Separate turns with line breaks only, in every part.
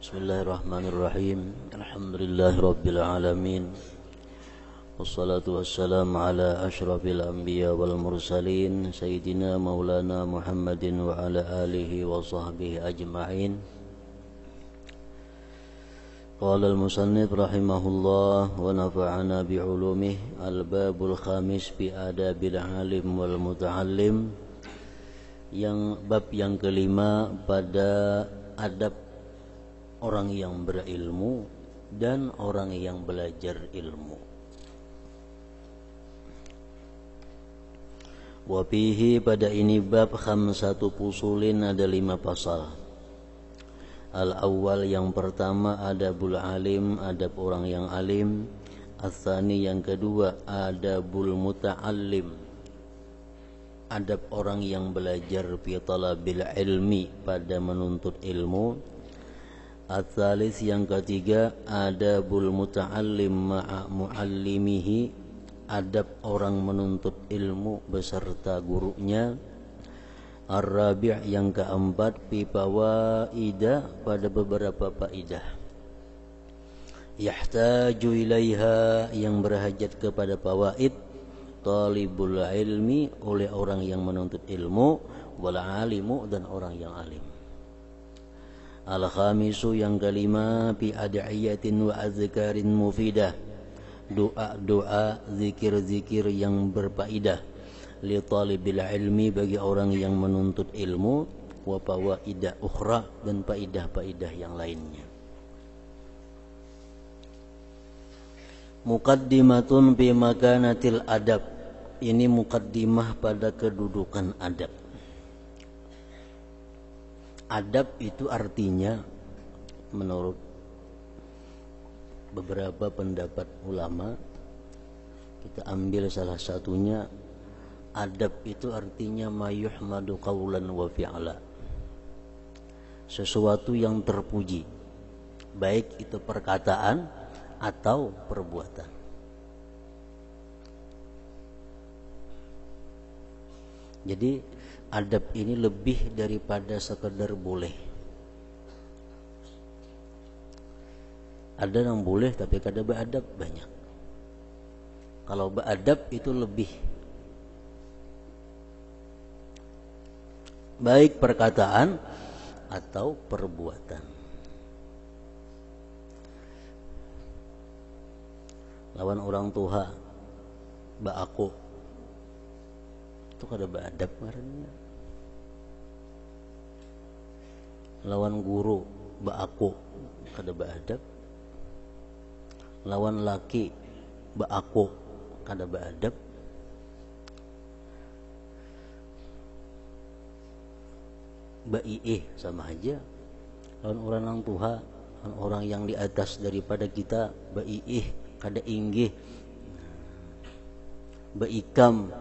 Bismillahirrahmanirrahim. Alhamdulillahirabbil alamin. Wassalatu wassalamu ala asyrafil anbiya wal mursalin sayyidina maulana Muhammadin wa ala alihi wa sahbihi ajma'in. Qala al-musannif rahimahullah wa nafa'ana bi'ulumihi. Al-babul khamis bi adabil alim wal muta'allim. Bab yang kelima pada adab orang yang berilmu dan orang yang belajar ilmu. Wa fihi, pada ini bab, khamsatu fusulin, ada 5 pasal. Al-awwal, yang pertama, adabul alim, adab orang yang alim. Al-thani, yang kedua, adabul muta'allim, adab orang yang belajar fi talabil ilmi, pada menuntut ilmu. Al-thalith, yang ketiga, adabul muta'allim ma'a mu'allimihi, adab orang menuntut ilmu beserta gurunya. Ar-rabi', yang keempat, fi fawaida, pada beberapa faidah. Yahtaju ilaiha, yang berhajat kepada fawaid. Talibul ilmi, oleh orang yang menuntut ilmu. Wal alimu, dan orang yang alim. Al-khamisu, yang kelima, fi ad'iyatin wa azkarin mufidah, doa-doa, zikir-zikir yang berfaedah. Li talibil ilmi, bagi orang yang menuntut ilmu. Wa fawaidah ukhra, dan faedah-faedah yang lainnya. Muqaddimatun fi makanatil adab, ini muqaddimah pada kedudukan adab. Adab itu artinya, menurut beberapa pendapat ulama, kita ambil salah satunya, adab itu artinya ma yuhmadu qawlan wa fi'la, sesuatu yang terpuji, baik itu perkataan atau perbuatan. Jadi adab ini lebih daripada sekedar boleh. Ada yang boleh tapi kada beradab banyak. Kalau beradab itu lebih, baik perkataan atau perbuatan. Lawan orang tua, ba aku, itu kada beradab ngarannya. Lawan guru, ba aku, kada beadab. Lawan laki, ba aku, kada beadab. Ba iih, sama aja. Lawan orang tua, lawan orang yang di atas daripada kita, ba iih, kada inggih. Ba ikam,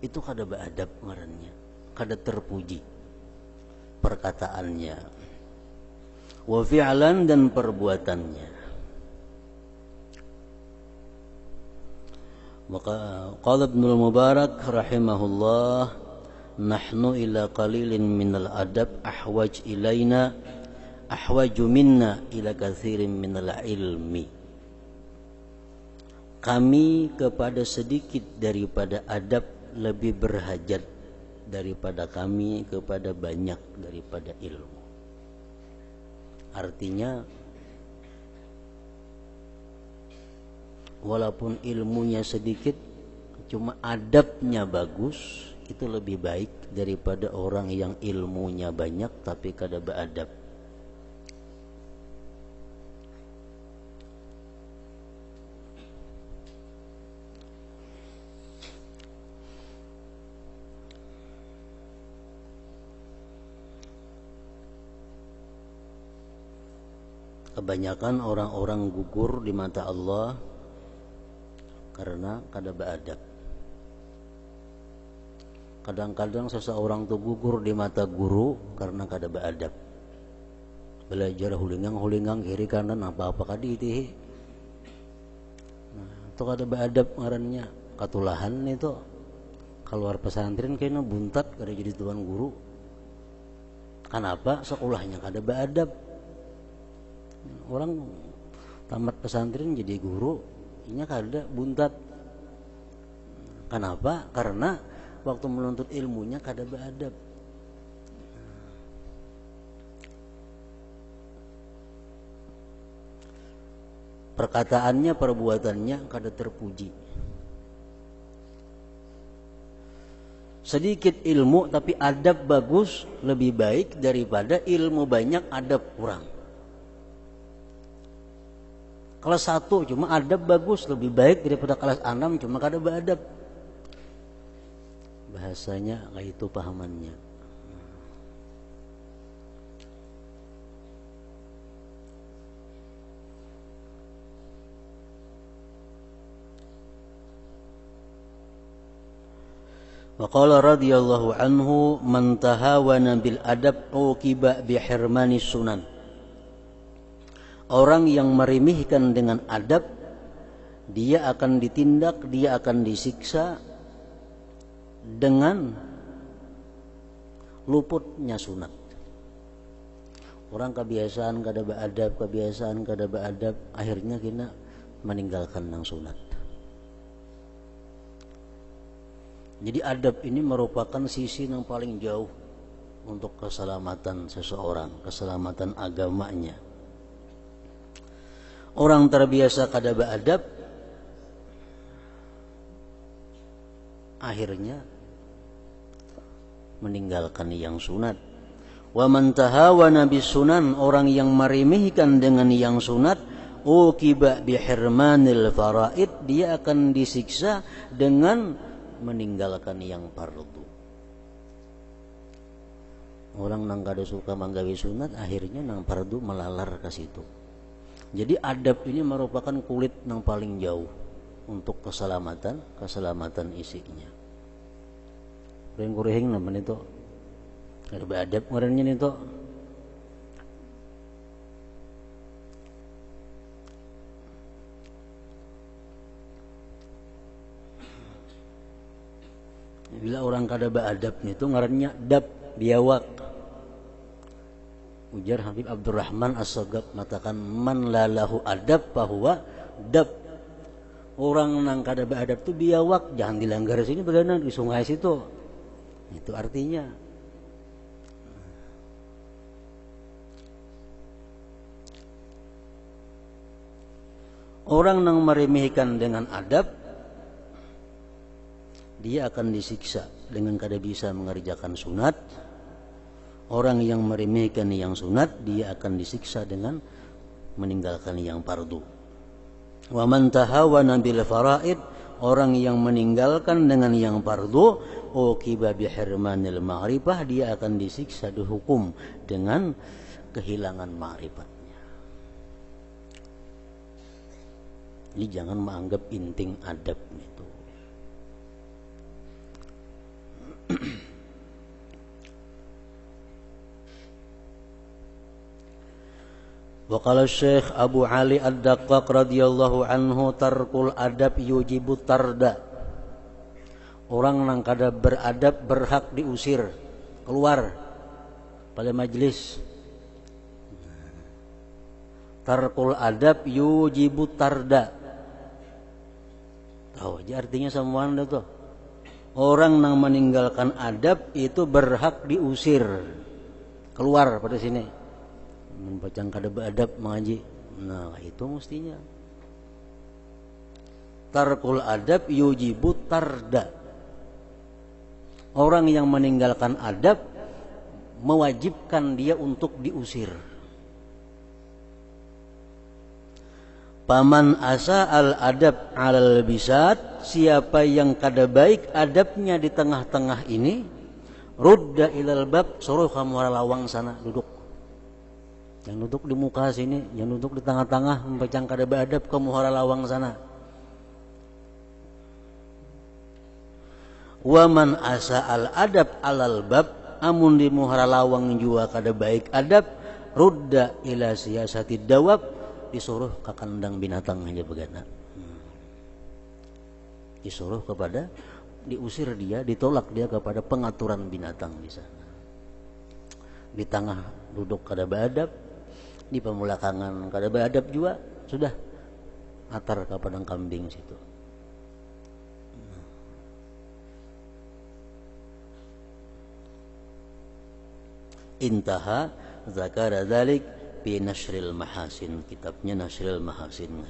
itu kada beadab ngarannya, kada terpuji perkataannya. Wa fi'lan, dan perbuatannya. Maka qala Ibnul Mubarak rahimahullah, nahnu ila qalilin minal adab ahwaj ilaina ahwaju minna ila katsirin minal ilmi. Kami kepada sedikit daripada adab lebih berhajat daripada kami kepada banyak daripada ilmu. Artinya, walaupun ilmunya sedikit, cuma adabnya bagus, itu lebih baik daripada orang yang ilmunya banyak tapi kada beadab. Kebanyakan orang-orang gugur di mata Allah karena kada beadab. Kadang-kadang seseorang itu gugur di mata guru karena kada beadab. Belajar hulingang kiri kanan apa-apa kadi itu. Itu kada beadab ngarannya. Katulahan itu keluar pesantren kayaknya buntat kada jadi tuan guru. Kenapa? Sekolahnya kada beadab. Orang tamat pesantren jadi guru, inya kada buntat. Kenapa? Karena waktu menuntut ilmunya kada beadab. Perkataannya, perbuatannya kada terpuji. Sedikit ilmu tapi adab bagus lebih baik daripada ilmu banyak adab kurang. Kelas 1 cuma adab bagus lebih baik daripada kelas 6 cuma kada beadab. Bahasanya kayak itu pahamannya. Wa qala radhiyallahu anhu man tahawana bil adab uqiba bi hirmani sunan. Orang yang meremehkan dengan adab dia akan ditindak, dia akan disiksa dengan luputnya sunat. Orang kebiasaan kada beadab, akhirnya kena meninggalkan nang sunat. Jadi adab ini merupakan sisi yang paling jauh untuk keselamatan seseorang, keselamatan agamanya. Orang terbiasa kada beadab, akhirnya meninggalkan yang sunat. Wa man tahawana bis sunan, orang yang meremehkan dengan yang sunat, uqiba bi hirmanil faraid, dia akan disiksa dengan meninggalkan yang fardu. Orang nang kada suka manggawi sunat, akhirnya nang fardu melalar ke situ. Jadi adab ini merupakan kulit nang paling jauh untuk keselamatan isinya. Kureng-kureng naman itu. Kada beadab ngarannya itu. Bila orang kada beadab itu ngarannya dab, biawak. Ujar Habib Abdurrahman As-Sagab mengatakan man lalahu adab fahuwa dab. Orang nang kada beadab itu biawak, jangan dilanggar sini bagaimana di sungai situ. Itu artinya. Orang nang meremehkan dengan adab dia akan disiksa dengan kada bisa mengerjakan sunat. Orang yang meremehkan yang sunat dia akan disiksa dengan meninggalkan yang fardu. Wa man tahawana bil faraid, orang yang meninggalkan dengan yang fardu, uqiba bi hirmanil ma'rifah, dia akan disiksa, dihukum dengan kehilangan ma'rifatnya. Jadi jangan menganggap inting adab itu. Wa qala Syekh Abu Ali Ad-Daqqaq radhiyallahu anhu tarkul adab yujibu tarda. Orang nang kada beradab berhak diusir, keluar pada majelis. Tarkul adab yujibu tarda. Tahu aja artinya semua anda tuh. Orang nang meninggalkan adab itu berhak diusir, keluar pada sini. Membacang kada beadab mengaji. Nah, itu mestinya. Tarkul adab yujibu tarda. Orang yang meninggalkan adab mewajibkan dia untuk diusir. Paman asa al adab alal bisat, siapa yang kada baik adabnya di tengah-tengah ini, rudda ilal bab, suruh kamu lawang sana duduk. Yang duduk di muka sini, yang duduk di tengah-tengah membacang kada beadab, kamu lawang sana. Wa man asa al adab alal bab, amun di muhara lawang jua kada baik adab, rudda ila siyasati dawab, disuruh ke kandang binatang aja begana. Disuruh kepada, diusir dia, ditolak dia kepada pengaturan binatang di sana. Di tengah duduk kada beadab, di pemulakangan kada beadab juga, sudah atar ke padang kambing situ. Intaha zakara dzalik fi Nashril Mahasin, kitabnya Nashril Mahasin.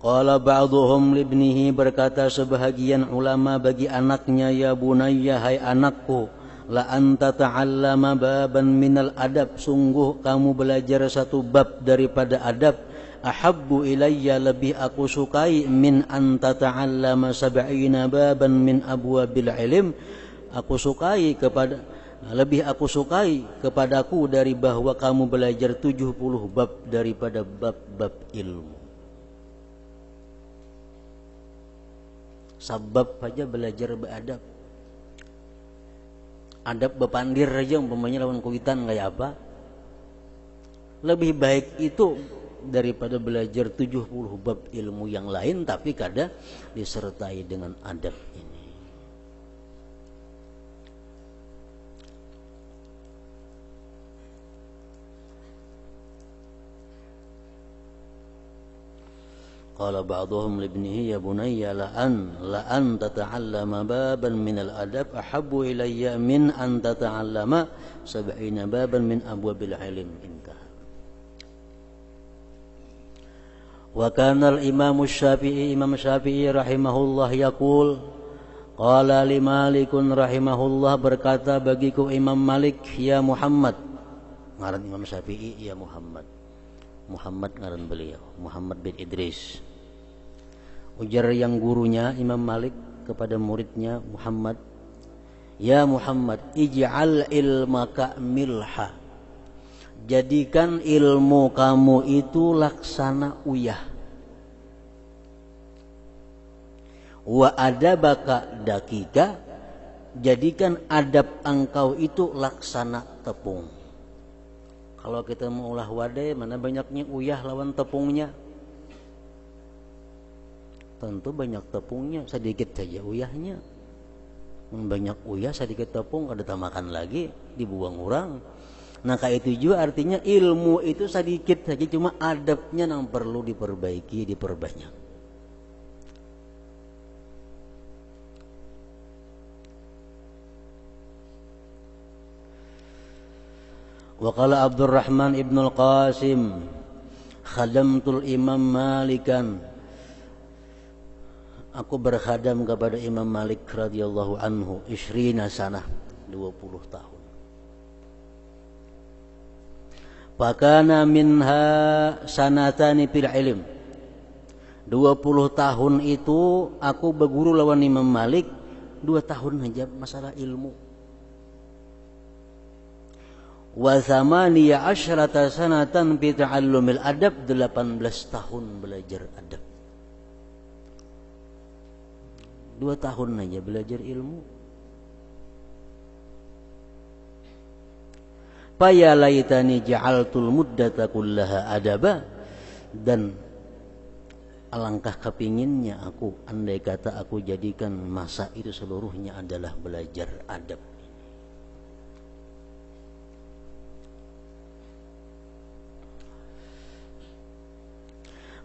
Qala ba'dhum libnihi, berkata sebahagian ulama bagi anaknya, ya bunayya, hai anakku, la anta ta'allama baban minal adab, sungguh kamu belajar satu bab daripada adab, ahabbu ilayya, lebih aku sukai, min anta ta'allama sab'ina baban min abwabil ilm, lebih aku sukai kepadaku dari bahwa kamu belajar 70 bab daripada bab-bab ilmu. Sabab aja belajar beradab. Adab bepandir aja umpamanya lawan kuitan kayak apa. Lebih baik itu daripada belajar 70 bab ilmu yang lain tapi kada disertai dengan adab ini. Qala ba'dhum libnihi, ya bunayya la an tata'allama baban min al-adab ahabbu ilayya min an tata'allama 70 baban min abwabil ilm. Intaha. Wa kana al-imam Syafi'i, Imam Syafi'i rahimahullah yaqul, qala li Malikun rahimahullah, berkata bagiku Imam Malik, ya Muhammad, ngaran Imam Syafi'i ya Muhammad, Muhammad ngaran beliau Muhammad bin Idris. Ujar yang gurunya Imam Malik kepada muridnya Muhammad, ya Muhammad, ij'al ilmaka milha, jadikan ilmu kamu itu laksana uyah, wa adabaka dakika, jadikan adab engkau itu laksana tepung. Kalau kita mau ulah wadai, mana banyaknya uyah lawan tepungnya? Tentu banyak tepungnya, sedikit saja uyahnya. Banyak uyah, sedikit tepung, kada tamakan lagi, dibuang orang. Nah kayak itu juga artinya ilmu itu sedikit saja, cuma adabnya yang perlu diperbaiki, diperbanyak. Wa qala Abdurrahman ibn al-Qasim, khadamtul Imam Malikan, aku berkhadam kepada Imam Malik radhiyallahu anhu 20 sanah, 20 tahun. Fakana minha sanatani fil ilm, 20 tahun itu aku berguru lawan Imam Malik, 2 tahun saja masalah ilmu. Wa thamaniya asyrata sanatan fi ta'allumil adab, 18 tahun belajar adab. 2 tahun aja belajar ilmu. Faya laitani ja'altul muddata kullaha adaba, dan alangkah kepinginnya aku, andai kata aku jadikan masa itu seluruhnya adalah belajar adab.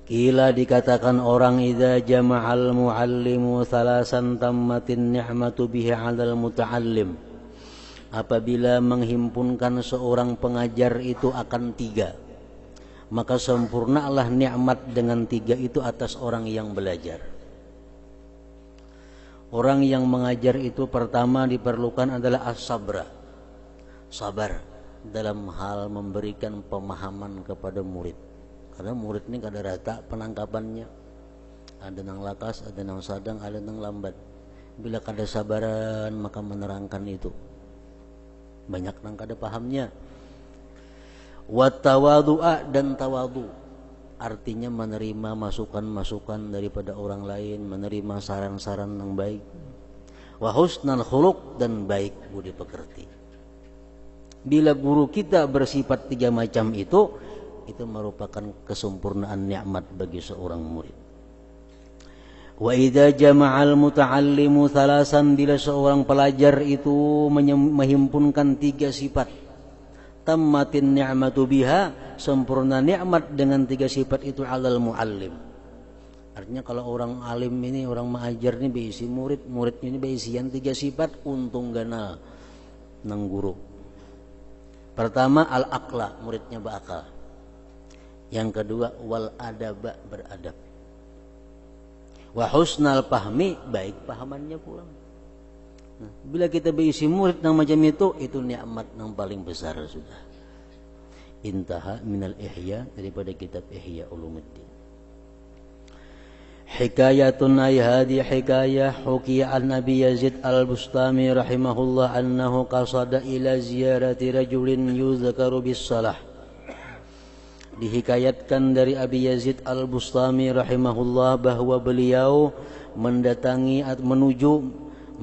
Kila dikatakan orang, idza jama'al muallimu thalasan tammatin ni'matu bihi 'alal muta'allim, apabila menghimpunkan seorang pengajar itu akan 3, maka sempurnalah nikmat dengan 3 itu atas orang yang belajar. Orang yang mengajar itu pertama diperlukan adalah as-sabra, sabar dalam hal memberikan pemahaman kepada murid. Karena murid ini kada rata penangkapannya, ada yang lakas, ada yang sadang, ada yang lambat. Bila kada sabaran maka menerangkan itu banyak yang kada pahamnya. Wa tawadhu'a, dan tawadu artinya menerima masukan-masukan daripada orang lain, menerima saran-saran yang baik. Wa husnul khuluq, dan baik budi pekerti. Bila guru kita bersifat 3 macam itu merupakan kesempurnaan nikmat bagi seorang murid. Wa idza jama'al muta'allimu thalasan, bila seorang pelajar itu menghimpunkan 3 sifat, tammatin ni'matu biha, sempurna nikmat dengan 3 sifat itu alal muallim. Artinya kalau orang alim ini, orang mengajar ini berisi murid, muridnya ini berisian 3 sifat, untung ganal nang guru. Pertama al-aqla, muridnya berakal. Yang kedua wal adaba, beradab. Wa husnal fahmi, baik pahamannya pula. Nah, bila kita berisi murid yang macam itu nikmat yang paling besar sudah. Intaha minal ihya, daripada kitab Ihya Ulumuddin. Hikayatun ay hadi hikayah hukiya an Abi Yazid al-Bustami rahimahullah annahu qasada ila ziyarati rajulin yuzakaru bis salah. Dihikayatkan dari Abi Yazid al-Bustami rahimahullah bahwa beliau mendatangi atau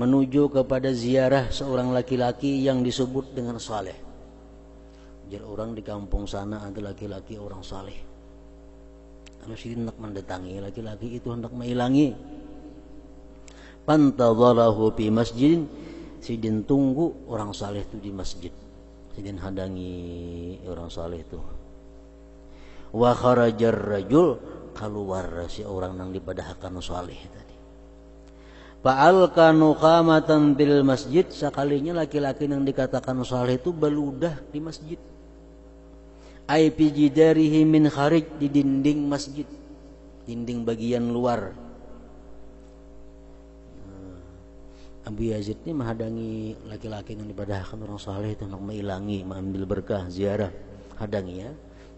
menuju kepada ziarah seorang laki-laki yang disebut dengan saleh. Jadi orang di kampung sana ada laki-laki orang saleh. Kalau si hendak mendatangi laki-laki itu, hendak mengilangi. Pantadhalahu fi masjid, sidin tunggu orang saleh itu di masjid. Sidin hadangi orang saleh itu. Wa kharajar rajul, keluar si orang yang dipadahkan saleh tadi. Fa'alqa nuqamatan bil masjid, sekalinya laki-laki yang dikatakan saleh itu beludah di masjid. Ai fi jidarihi min kharij, di dinding masjid, dinding bagian luar. Abu Yazid ini menghadangi laki-laki yang dipadahkan orang saleh itu, untuk mengilangi, mengambil berkah ziarah, hadangi ya.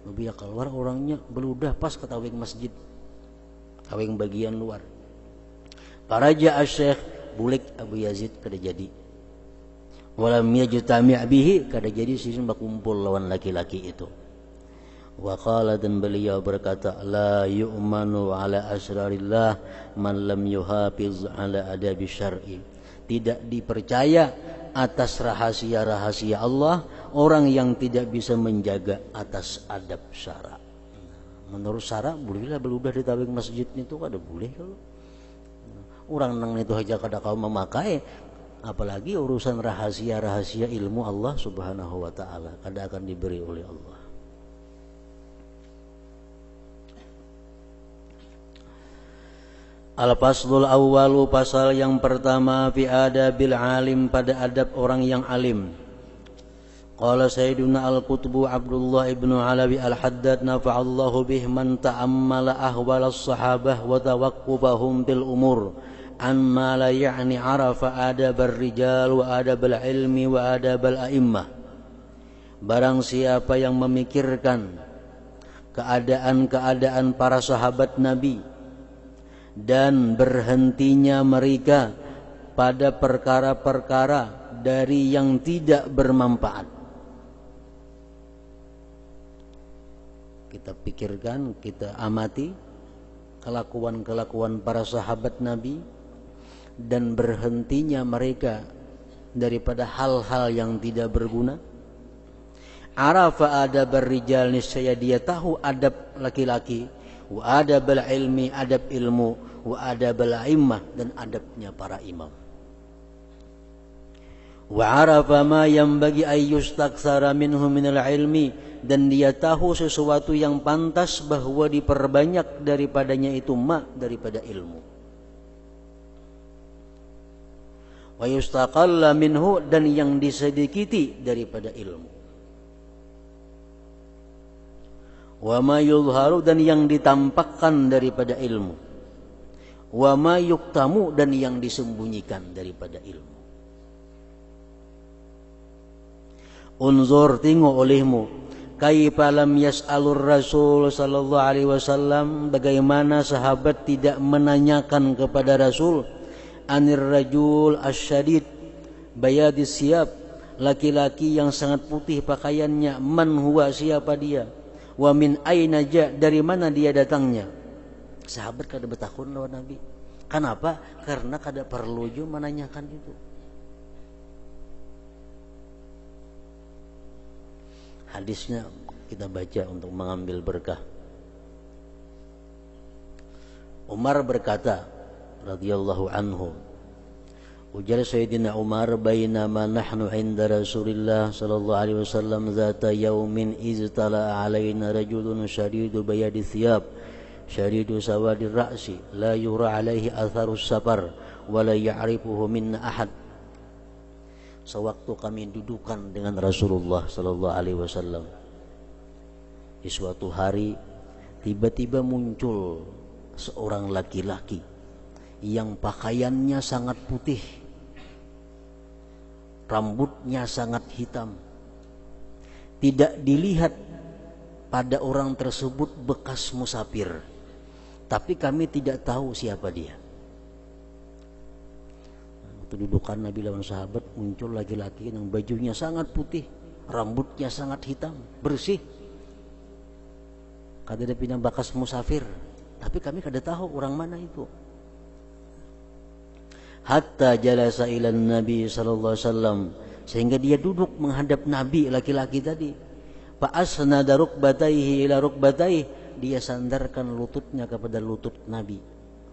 Bila keluar orangnya beludah pas ke tawing masjid, tawing bagian luar. Faraja asy-syekh, bulik Abu Yazid kada jadi. Walam yajtami' bihi, kada jadi sisin berkumpul lawan laki-laki itu. Wa qala, dan beliau berkata, la yu'manu ala asrarillah man lam yuhafiz ala adabi syar'i. Tidak dipercaya atas rahasia-rahasia Allah orang yang tidak bisa menjaga atas adab syara. Menurut syara bolehlah beludah di tawing masjid itu, kada boleh kalau orang nang itu aja kada kau memakai, apalagi urusan rahasia-rahasia ilmu Allah Subhanahu wa taala kada akan diberi oleh Allah. Al-faslul awwalu, pasal yang pertama, fi adabil alim, pada adab orang yang alim. Qala Sayyiduna Al-Qutbu Abdullah ibnu Alawi Al-Haddad nafa'allahu bih man ta'ammala ahwalas sahabah wa tawaqqubahum bil umur an ma la ya'ni arafa adabar rijal wa adabal ilmi wa adabal a'immah. Barang siapa yang memikirkan keadaan-keadaan para sahabat Nabi dan berhentinya mereka pada perkara-perkara dari yang tidak bermanfaat. Kita pikirkan, kita amati kelakuan-kelakuan para sahabat Nabi dan berhentinya mereka daripada hal-hal yang tidak berguna. Arafa adab rijal, niscaya dia tahu adab laki-laki, wa adabal ilmi, adab ilmu, wa adabal a'immah, dan adabnya para imam. Wa arafa ma yanbaghi ay yustaksara minhu minal ilmi, dan dia tahu sesuatu yang pantas bahwa diperbanyak daripadanya itu daripada ilmu. Wa yustaqalla minhu, dan yang disedikiti daripada ilmu. Wa ma yuzharu, dan yang ditampakkan daripada ilmu. Wa ma yuktamu, dan yang disembunyikan daripada ilmu. Unzur, tengok olehmu, kaifa lam yas'alur Rasul sallallahu alaihi wasallam, bagaimana sahabat tidak menanyakan kepada Rasul anir rajul asyadid bayadis siyab, laki-laki yang sangat putih pakaiannya, man huwa, siapa dia, wa min aina ja, dari mana dia datangnya. Sahabat kada bertakun lawan Nabi. Kenapa? Karena kada perlu juga menanyakan itu. Hadisnya kita baca untuk mengambil berkah. Umar berkata, radhiyallahu anhu. Ujar Sayyidina Umar, bainama nahnu inda Rasulillah sallallahu alaihi wasallam zata yaumin iztala alaina rajulun syadidu bayadi thiyab syadidu sawadir ra'si la yura alaihi atharus safar wa la ya'rifuhu minna ahad. Sewaktu kami dudukan dengan Rasulullah sallallahu alaihi wasallam, di suatu hari tiba-tiba muncul seorang laki-laki yang pakaiannya sangat putih, rambutnya sangat hitam. Tidak dilihat pada orang tersebut bekas musafir, tapi kami tidak tahu siapa dia. Waktu dudukan Nabi lawan sahabat, muncul laki-laki yang bajunya sangat putih, rambutnya sangat hitam, bersih. Kada ada pinang bekas musafir, tapi kami kada tahu orang mana itu. Hatta jalasa ilan Nabi sallallahu alaihi wasallam, sehingga dia duduk menghadap Nabi, laki-laki tadi. Fa asnada rukbatayhi ila rukbatayhi, dia sandarkan lututnya kepada lutut Nabi,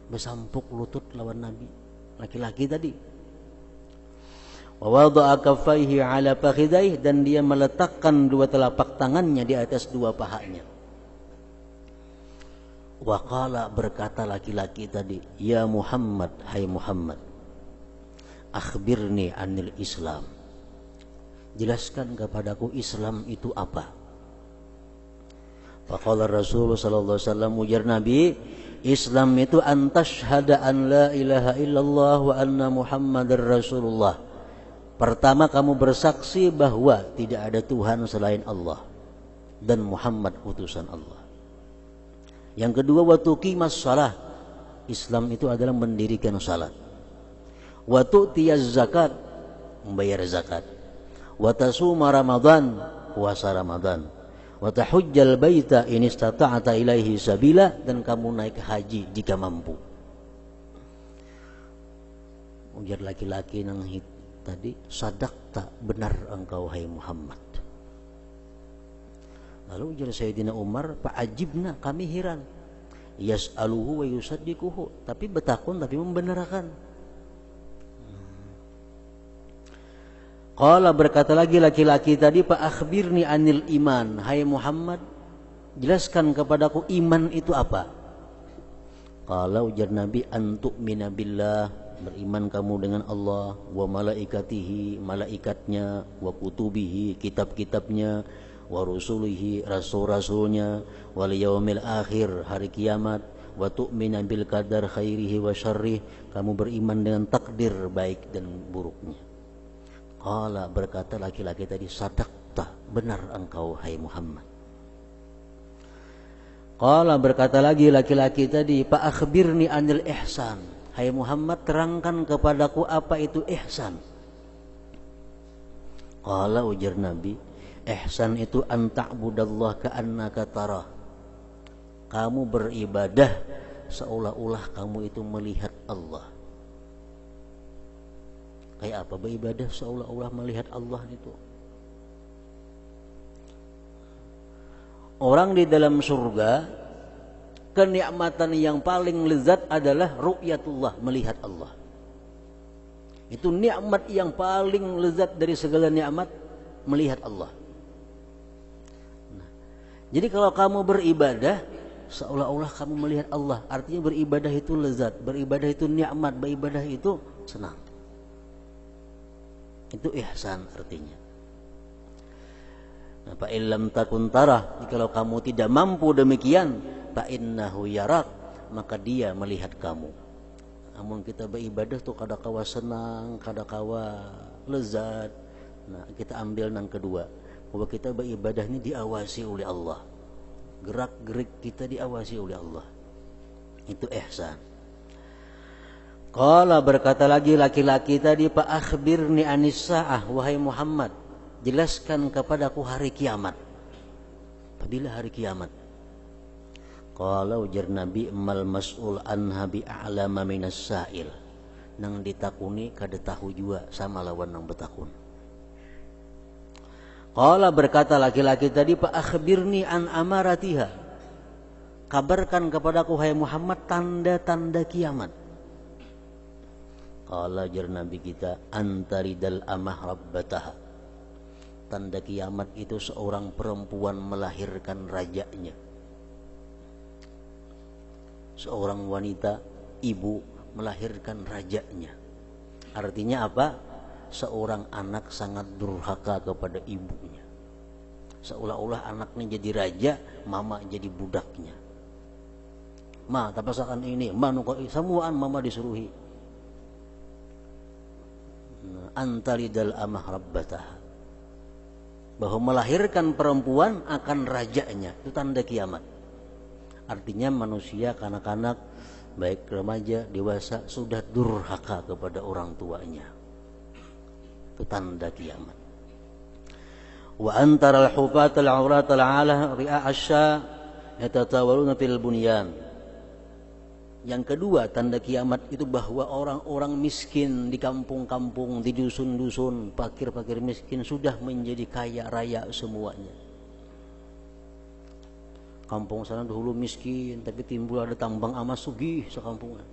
bersampuk lutut lawan Nabi, laki-laki tadi. Wa wada'a kaffaihi ala fakhidaihi, dan dia meletakkan dua telapak tangannya di atas dua pahanya. Wa qala, berkata laki-laki tadi, ya Muhammad, hai Muhammad, akhbirni anil Islam, jelaskan kepadaku Islam itu apa. Faqala Rasul sallallahu alaihi wasallam, ujar Nabi, Islam itu antashhada an la ilaha illallah wa anna Muhammadar Rasulullah. Pertama, kamu bersaksi bahwa tidak ada Tuhan selain Allah dan Muhammad utusan Allah. Yang kedua, wa tuqimas shalah, Islam itu adalah mendirikan salat. Wa tu'tiyaz zakat, membayar zakat. Wa tasuma Ramadan, puasa Ramadan. Wa tahujjal baita in istata'ta ilaihi sabila, dan kamu naik haji jika mampu. Ujar laki-laki nang tadi, sadaqta, benar engkau hai Muhammad. Lalu ujar Sayyidina Umar, fa'ajibna, kami heran. Yas'aluhu wa yusaddiquhu, tapi betakun tapi membenarkan. Qala, berkata lagi laki-laki tadi, fa akhbirni anil iman, hai Muhammad, jelaskan kepadaku iman itu apa. Qala, ujar Nabi, antu'mina billah, beriman kamu dengan Allah, wa malaikatihi, malaikatnya, wa kutubihi, kitab-kitabnya, wa rusulihi, rasul-rasulnya, wal yaumil akhir, hari kiamat, wa tu'mina bil qadar khairihi wa syarrih, kamu beriman dengan takdir baik dan buruknya. Qala, berkata laki-laki tadi, sadaqta, benar engkau hai Muhammad. Qala, berkata lagi laki-laki tadi, fa akhbirni anil ihsan, hai Muhammad, terangkan kepadaku apa itu ihsan. Qala, ujar Nabi, ihsan itu an ta'budallah ka'annaka tarah, kamu beribadah seolah-olah kamu itu melihat Allah. Kayak apa beribadah seolah-olah melihat Allah itu? Orang di dalam surga, kenikmatan yang paling lezat adalah ru'yatullah, melihat Allah. Itu nikmat yang paling lezat dari segala nikmat, melihat Allah. Nah, jadi kalau kamu beribadah seolah-olah kamu melihat Allah, artinya beribadah itu lezat, beribadah itu nikmat, beribadah itu senang. Itu ihsan artinya. Nah, fa illam takun tarah, kalau kamu tidak mampu demikian, fa innahu yarak, maka dia melihat kamu. Namun kita beribadah tuh kadakawa senang, kadakawa lezat. Nah, kita ambil yang kedua, bahwa kita beribadah ini diawasi oleh Allah. Gerak-gerik kita diawasi oleh Allah. Itu ihsan. Qala, berkata lagi laki-laki tadi, fa akhbirni anis sa'ah, wahai Muhammad, jelaskan kepadaku hari kiamat. Apabila hari kiamat? Qala, ujar Nabi, mal mas'ul anha bi a'lama minas sa'il, nang ditakuni kada tahu juga sama lawan nang betakun. Qala, berkata laki-laki tadi, fa akhbirni an amaratiha, kabarkan kepadaku hai Muhammad tanda-tanda kiamat. Qala jar Nabi kita, antaridal amah rabbataha. Tanda kiamat itu seorang perempuan melahirkan rajanya. Seorang wanita, ibu melahirkan rajanya. Artinya apa? Seorang anak sangat durhaka kepada ibunya. Seolah-olah anaknya jadi raja, mama jadi budaknya. Ma, tapasakan ini, ma nukai, semuaan mama disuruhi. Antaridal amah rabbataha. Bahwa melahirkan perempuan akan rajanya, itu tanda kiamat. Artinya manusia, kanak-kanak, baik remaja, dewasa, sudah durhaka kepada orang tuanya. Itu tanda kiamat. Wa antara al-hufat al-aurat al-alah ri'a asya yatatawaluna fil bunyan. Yang kedua tanda kiamat itu bahwa orang-orang miskin di kampung-kampung, di dusun-dusun, fakir-fakir miskin sudah menjadi kaya raya semuanya. Kampung sana dahulu miskin, tapi timbul ada tambang emas sugih sekampungan.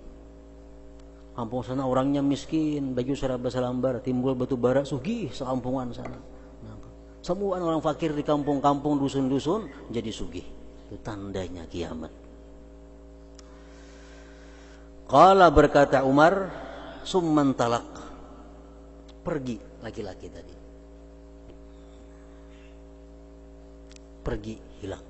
Kampung sana orangnya miskin, baju seraba selambar, timbul batu bara sugih sekampungan sana. Semua orang fakir di kampung-kampung, dusun-dusun jadi sugih. Itu tandanya kiamat. Qala berkata Umar, summan talak. Pergi laki-laki tadi. Pergi, hilang.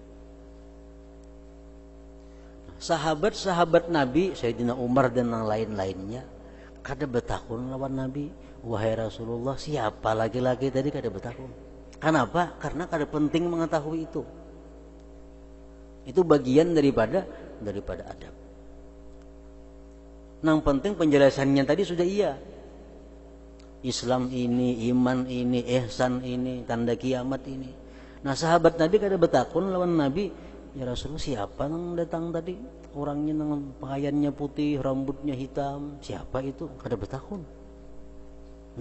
Sahabat-sahabat Nabi, Sayyidina Umar dan yang lain-lainnya, kada betakun lawan Nabi. Wahai Rasulullah, siapa laki-laki tadi kada betakun? Kenapa? Karena kada penting mengetahui itu. Itu bagian daripada adab. Yang penting penjelasannya tadi sudah iya. Islam ini, iman ini, ihsan ini, tanda kiamat ini. Nah sahabat Nabi kada betakun lawan Nabi, ya Rasulullah siapa yang datang tadi? Orangnya yang pakaiannya putih, rambutnya hitam, siapa itu? Kada betakun.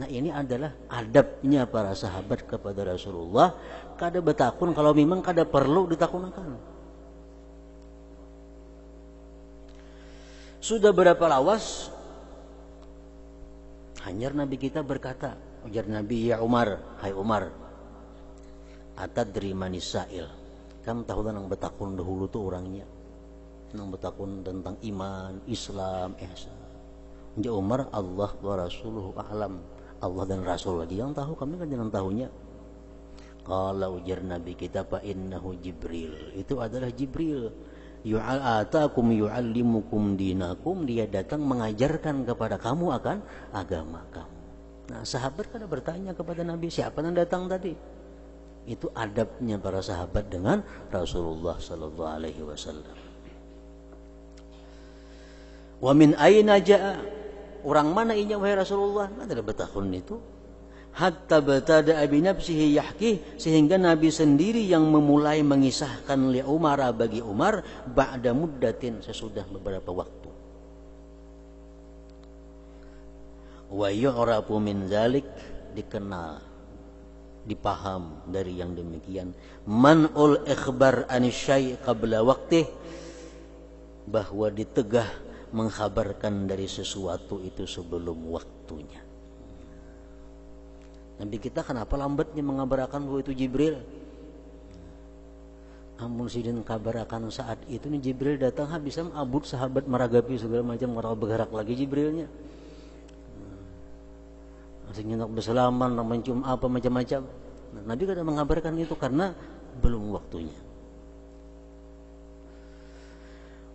Nah ini adalah adabnya para sahabat kepada Rasulullah. Kada betakun kalau memang kada perlu ditakunakan. Sudah berapa lawas hanyar Nabi kita berkata, ujar Nabi, ya Umar, hai Umar, atadri manis sa'il. Kamu tahu tentang betakun dahulu tuh orangnya, tentang betakun tentang iman, Islam, ihsan. Ya Umar, Allah wa rasuluhu a'lam. Allah dan Rasul lagi yang tahu, kami kan jangan tahunya. Kalau ujar Nabi kita, fa innahu Jibril. Itu adalah Jibril. Yu'atakum yu'allimukum dinakum. Dia datang mengajarkan kepada kamu akan agama kamu. Nah sahabat kan bertanya kepada Nabi, siapa yang datang tadi? Itu adabnya para sahabat dengan Rasulullah sallallahu alaihi wasallam. Wa min aina jaa? Orang mana inya wahai Rasulullah? Ada betakun itu. Hatta batada bi nafsihi yahki, sehingga Nabi sendiri yang memulai mengisahkan li Umar bagi Umar ba'da muddatin, sesudah beberapa waktu. Wa yu'rafu min zalik, dikenal, dipaham dari yang demikian, man'ul ikhbar anisyai qabla waqtih, bahwa ditegah mengkhabarkan dari sesuatu itu sebelum waktunya. Nabi kita kenapa lambatnya mengabarkan bahwa itu Jibril? Amun sidin kabarakan saat itu nih Jibril datang, bisa abut sahabat meragapi segala macam, orang bergerak lagi Jibrilnya. Asing nak bersalaman, nak mencium apa macam-macam. Nah, Nabi kada mengabarkan itu karena belum waktunya.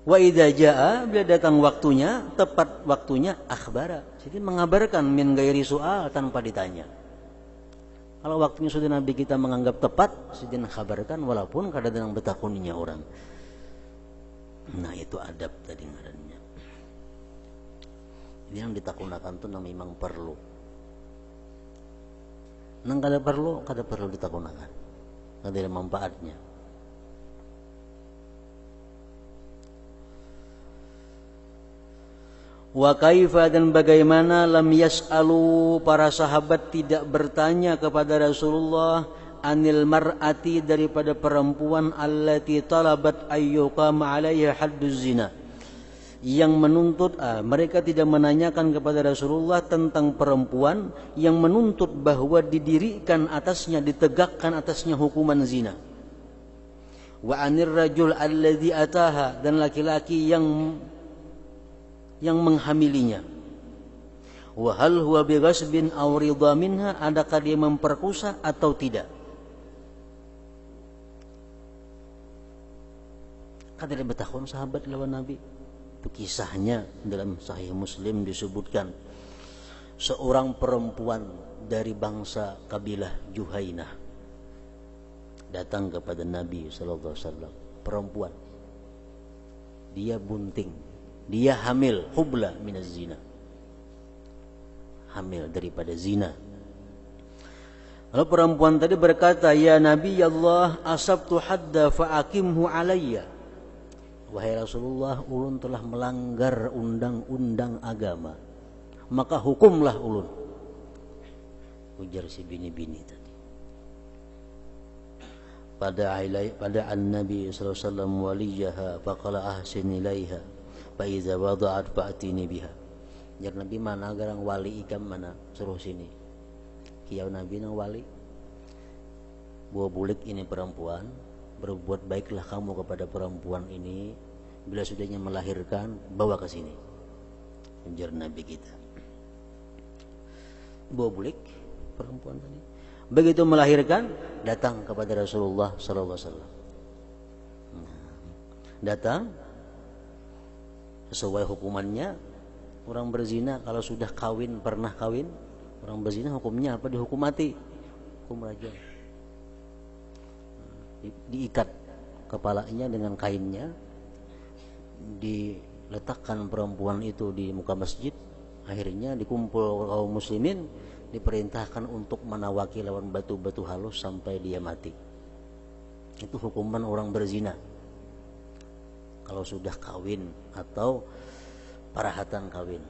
Wa idza jaa, bila datang waktunya, tepat waktunya, akhbara. Jadi mengabarkan min gairi soal, tanpa ditanya. Kalau waktunya sudah Nabi kita menganggap tepat, sudah dikhabarkan walaupun kadang-kadang betakuninya orang. Nah itu adab tadi ngarannya. Ini yang ditakunakan itu memang perlu. Nang kada perlu ditakunakan. Kada ada manfaatnya. Wa kaifa, dan bagaimana lam yas'alu, para sahabat tidak bertanya kepada Rasulullah anil mar'ati, daripada perempuan allati talabat ayyuqama 'alaiha hadduz zina, yang menuntut mereka tidak menanyakan kepada Rasulullah tentang perempuan yang menuntut bahwa didirikan atasnya, ditegakkan atasnya hukuman zina. Wa anir rajul alladzi ataha, dan laki-laki yang menghamilinya. Wa hal huwa bighasbin aw ridha minha, adakah dia memperkosa atau tidak? Kada betahun sahabat lawan Nabi. Itu kisahnya dalam Sahih Muslim disebutkan. Seorang perempuan dari bangsa kabilah Juhainah datang kepada Nabi sallallahu alaihi wasallam. Perempuan, dia bunting, dia hamil, hubla minaz zina, hamil daripada zina. Lalu perempuan tadi berkata, ya Nabi Allah, asabtu hadda fa'akimhu alayya. Wahai Rasulullah, ulun telah melanggar undang-undang agama, maka hukumlah ulun. Ujar si bini-bini tadi. Pada an-Nabi sallallahu alaihi wasallam waliyaha faqala ahsin ilaiha fa iza wada'at fa'tini biha. Jar Nabi, mana garang wali ikam mana, suruh sini. Kiau Nabi nang wali. Buah bulik ini perempuan, berbuat baiklah kamu kepada perempuan ini. Bila sudahnya melahirkan, bawa ke sini. Ujar Nabi kita. Bawa bulik perempuan tadi. Begitu melahirkan, datang kepada Rasulullah sallallahu alaihi wasallam. Datang sesuai hukumannya. Orang berzina kalau sudah kawin, pernah kawin, orang berzina hukumnya apa? Dihukum mati, hukum rajam. Diikat kepalanya dengan kainnya, diletakkan perempuan itu di muka masjid. Akhirnya dikumpul kaum muslimin, diperintahkan untuk menawaki lawan batu-batu halus sampai dia mati. Itu hukuman orang berzina kalau sudah kawin atau parahatan kawin.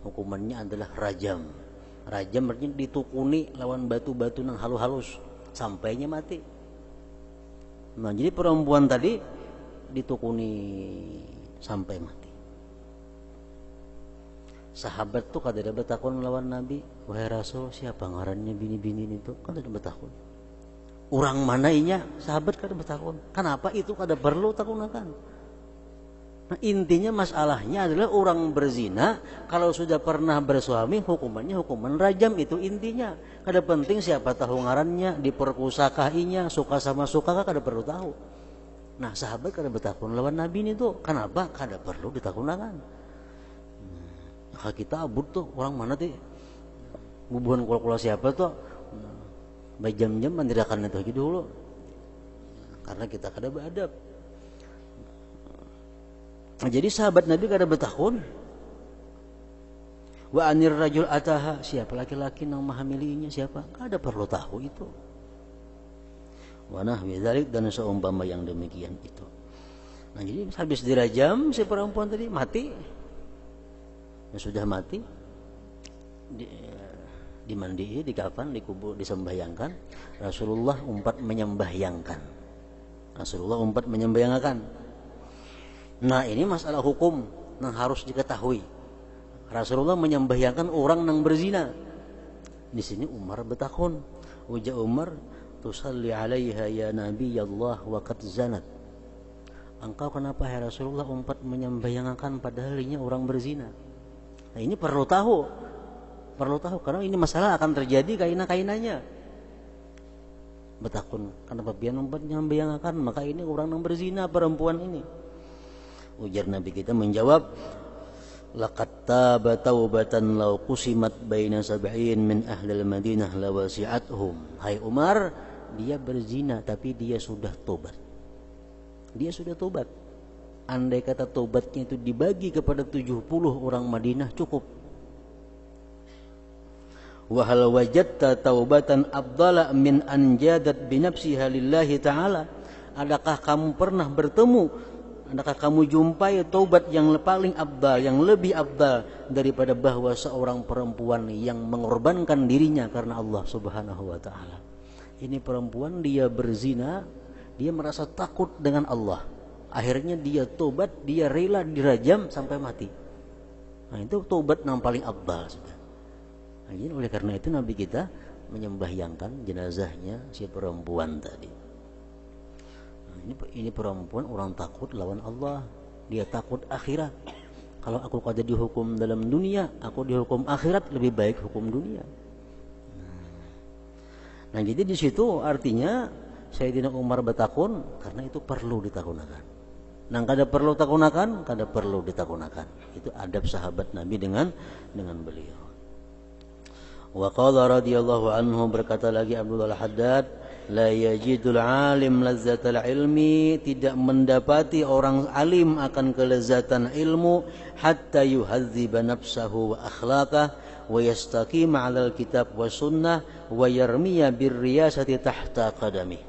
Hukumannya adalah rajam. Rajam artinya ditukuni lawan batu-batu nang halus-halus sampainya mati. Nah, jadi perempuan tadi ditukuni sampai mati. Sahabat tuh kada ada betakun lawan Nabi, wahai Rasul, siapa ngarannya bini-bini itu? Kan ada betakun. Orang mana inya? Sahabat kada betakun. Kenapa itu kada perlu takunakan? Nah, intinya masalahnya adalah orang berzina kalau sudah pernah bersuami hukumannya hukuman rajam, itu intinya. Kada penting siapa tahu ngarannya, diperkosakah inya, suka sama suka kada perlu tahu. Nah, sahabat kada betakun lawan Nabi ini tuh. Kenapa? Kada perlu ditakunakan. Kalau kita abut tuh orang mana tuh bubuhan kula-kula siapa tuh berjam-jam mandirakan itu aja dulu karena kita kada beradab. Nah, jadi sahabat Nabi kada betakun. Wa anir rajul ataha, siapa laki-laki nang mahamilinya siapa, kada perlu tahu itu. Wa nahwi dzalik, dan seumpama yang demikian itu. Nah, jadi habis dirajam si perempuan tadi mati. Sudah mati, dimandi, dikafan, dikubur, disembahyangkan. Rasulullah umpat menyembahyangkan. Nah, ini masalah hukum yang harus diketahui. Rasulullah menyembahyangkan orang yang berzina. Di sini Umar betakun. Uja Umar, tusalli alaiha ya Nabi Allah wa qad zanat. Engkau kenapa ya Rasulullah umpat menyembahyangkan padahal ini orang berzina? Nah, ini perlu tahu karena ini masalah akan terjadi kaina-kainanya. Betakun kenapa biar umpat menyembahyangkan, maka ini orang yang berzina perempuan ini. Ujar Nabi kita menjawab, laqad taba taubatan law qusimat baina sab'in min ahli al-Madinah lawasi'athum. Hai Umar, dia berzina tapi dia sudah tobat. Andai kata tobatnya itu dibagi kepada 70 orang Madinah cukup. Wa hal wajadta taubatan afdala min an jadat bi nafsiha lillahi ta'ala. Adakah kamu jumpai taubat yang paling afdal, yang lebih afdal daripada bahwa seorang perempuan yang mengorbankan dirinya karena Allah Subhanahu wa taala. Ini perempuan dia berzina, dia merasa takut dengan Allah. Akhirnya dia tobat, dia rela dirajam sampai mati. Nah, itu tobat yang paling afdal sudah. Nah, jadi oleh karena itu Nabi kita menyembahyangkan jenazahnya si perempuan tadi. Nah, ini perempuan orang takut lawan Allah, dia takut akhirat. Kalau aku kada dihukum dalam dunia, aku dihukum akhirat, lebih baik hukum dunia. Nah, jadi di situ artinya Sayyidina Umar bertakun karena itu perlu ditakunakan. Nang kada perlu takunakan, kada perlu ditakunakan. Itu adab sahabat Nabi dengan beliau. Wa qala radhiyallahu anhu, berkata lagi Abdullah Al-Haddad, la yajidul alim lazzatal ilmi, tidak mendapati orang alim akan kelezatan ilmu hatta yuhadziba nafsahu wa akhlaqah wa yastaqima 'alal kitab wa sunnah wa yarmiya birriyasati tahta qadamih.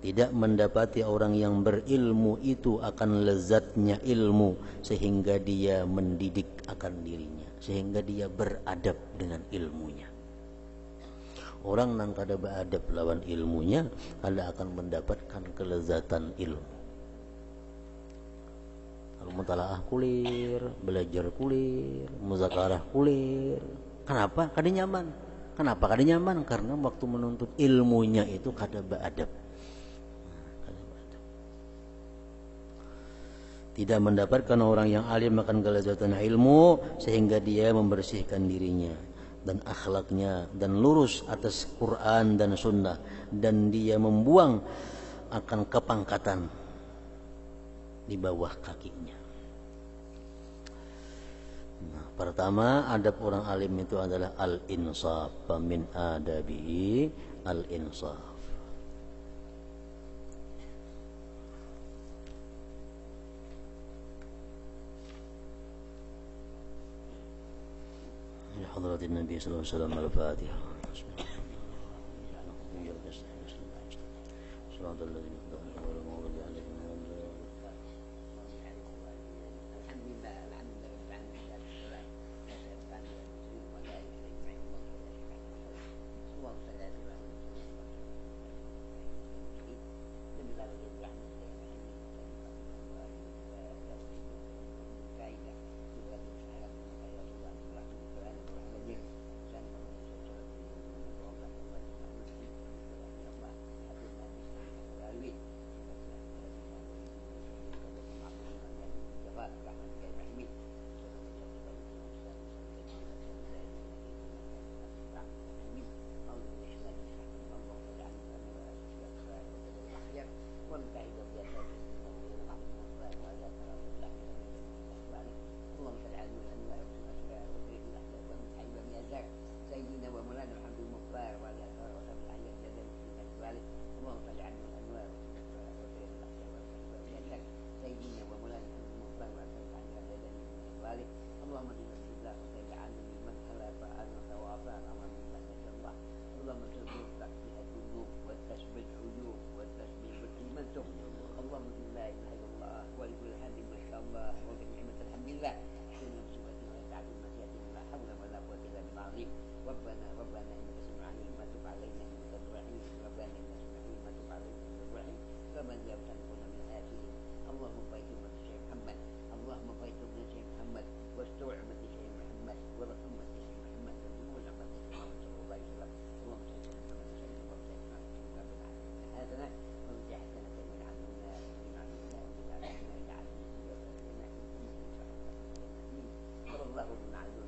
Tidak mendapati orang yang berilmu itu akan lezatnya ilmu sehingga dia mendidik akan dirinya, sehingga dia beradab dengan ilmunya. Orang yang kada beradab lawan ilmunya, kada akan mendapatkan kelezatan ilmu. Kalau mutalaah kulir, belajar kulir, muzakarah kulir. Kenapa? Kada nyaman. Kenapa kada nyaman? Karena waktu menuntut ilmunya itu kada beradab. Tidak mendapatkan orang yang alim akan kelezatan ilmu sehingga dia membersihkan dirinya dan akhlaknya dan lurus atas Quran dan Sunnah, dan dia membuang akan kepangkatan di bawah kakinya. Nah, pertama adab orang alim itu adalah al-insaf. Min adabihi al-insaf. حضرة النبي صلى الله عليه وسلم الفاتحة. صراط الذين أنعمت عليهم غير المغضوب عليهم ولا الضالين.
الله